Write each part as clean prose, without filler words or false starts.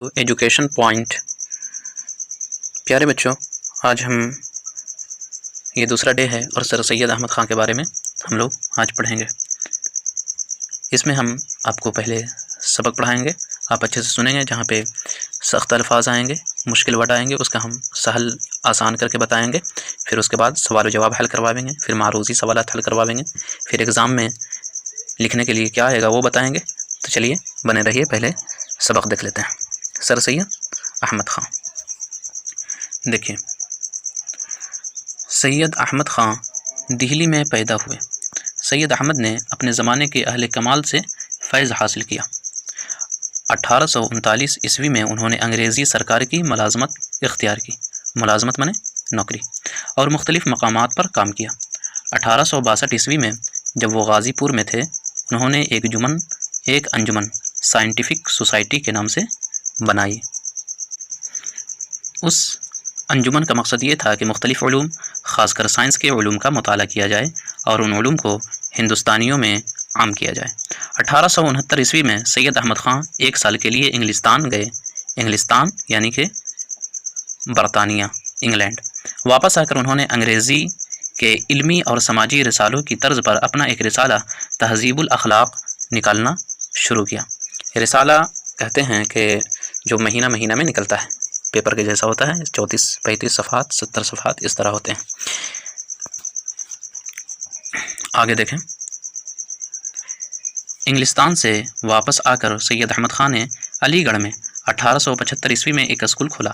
Education point. प्यारे बच्चों, आज हम ये दूसरा डे है और सर सैयद अहमद ख़ान के बारे में हम लोग आज पढ़ेंगे। इसमें हम आपको पहले सबक पढ़ाएंगे, आप अच्छे से सुनेंगे। जहाँ पे सख्त अल्फाज आएंगे, मुश्किल वर्ड आएंगे, उसका हम सहल आसान करके बताएंगे। फिर उसके बाद सवाल जवाब हल करवाएंगे, फिर मारूज़ी सवालात हल करवाएंगे, फिर एग्ज़ाम में लिखने के लिए क्या आएगा वो बताएंगे। तो चलिए बने रहिए, पहले सबक देख लेते हैं। सर सैयद अहमद ख़ान। देखिए, सैयद अहमद ख़ान दिल्ली में पैदा हुए। सैयद अहमद ने अपने ज़माने के अहले कमाल से फैज़ हासिल किया। 1839 ईस्वी में उन्होंने अंग्रेज़ी सरकार की मुलाज़मत इख्तियार की। मुलाज़मत माने नौकरी, और मुख्तलिफ़ मकामात पर काम किया। 1862 ईस्वी में जब वो गाज़ीपुर में थे, उन्होंने एक अंजुमन साइंटिफिक सोसाइटी के नाम से बनाई। उस अंजुमन का मकसद ये था कि मुख्तलिफ़ उलूम, ख़ासकर साइंस के उलूम का मुताला किया जाए और उन उलूम को हिंदुस्तानियों में आम किया जाए। 1869 ईस्वी में सैयद अहमद ख़ान 1 साल के लिए इंग्लिस्तान गए। इंग्लिस्तान यानी कि बरतानिया, इंग्लैंड। वापस आकर उन्होंने अंग्रेज़ी के इल्मी और समाजी रिसालों की तर्ज पर अपना एक रिसाला तहज़ीबुल अखलाक निकालना शुरू किया। रिसाला कहते हैं कि जो महीना महीना में निकलता है, पेपर के जैसा होता है। 34-35 सफ़हात, 70 सफ़हात इस तरह होते हैं। आगे देखें, इंग्लिस्तान से वापस आकर सैयद अहमद ख़ान ने अलीगढ़ में 1875 ईस्वी में एक स्कूल खोला।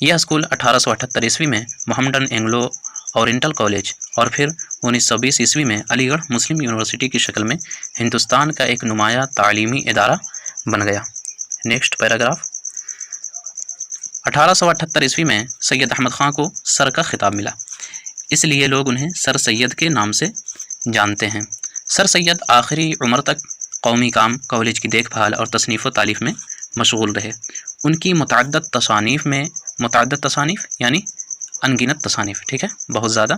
यह स्कूल 1878 ईस्वी में मोहम्मडन एंग्लो ओरिएंटल कॉलेज और फिर 1920 ईस्वी में अलीगढ़ मुस्लिम यूनिवर्सिटी की शक्ल में हिंदुस्तान का एक नुमाया तालीमी इदारा बन गया। Next paragraph. 1878 ईस्वी में सैयद अहमद ख़ान को सर का खिताब मिला, इसलिए लोग उन्हें सर सैयद के नाम से जानते हैं। सर सैयद आखिरी उम्र तक कौमी काम कॉलेज की देखभाल और तसनीफ़ व तालीफ़ में मशगूल रहे। उनकी मुतअद्दिद तसानीफ़ यानी अनगिनत तसानीफ़, ठीक है, बहुत ज़्यादा,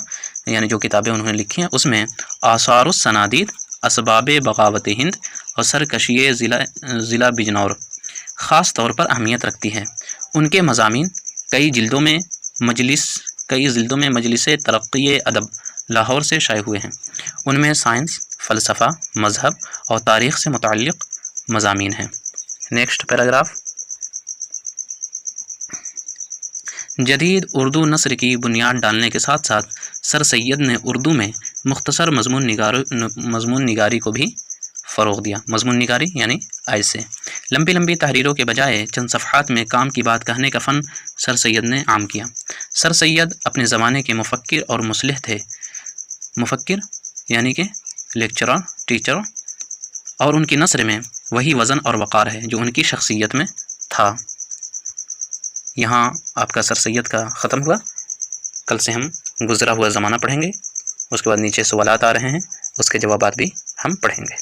यानी जो किताबें उन्होंने लिखी हैं उसमें आसारुस सनादीद, असबाब बगावत हिंद और सरकशिए ज़िला बिजनौर ख़ास तौर पर अहमियत रखती है। उनके मज़ामीन कई जिल्दों में मजलिस तरक्की अदब लाहौर से शाये हुए हैं। उनमें साइंस, फ़लसफ़ा, मज़हब और तारीख़ से मुतअल्लिक़ मज़ामीन हैं। Next paragraph. जदीद उर्दू नस्र की बुनियाद डालने के साथ साथ सर सैयद ने उर्दू में मुख्तसर मज़मून निगारी को भी फ़रोग़ दिया। मज़मून निगारी यानी ऐसे लंबी लंबी तहरीरों के बजाय चंद सफ़हात में काम की बात कहने का फ़न सर सैयद ने आम किया। सर सैयद अपने ज़माने के मुफ़क्किर और मुस्लिह थे। मुफ़क्किर यानी कि लेक्चरर, टीचर, और उनकी नस्र में वही वज़न और वक़ार है जो उनकी शख्सियत में था। यहाँ आपका सर सैयद का ख़त्म हुआ। कल से हम गुज़रा हुआ ज़माना पढ़ेंगे, उसके बाद नीचे सवालात आ रहे हैं, उसके जवाबात भी हम पढ़ेंगे।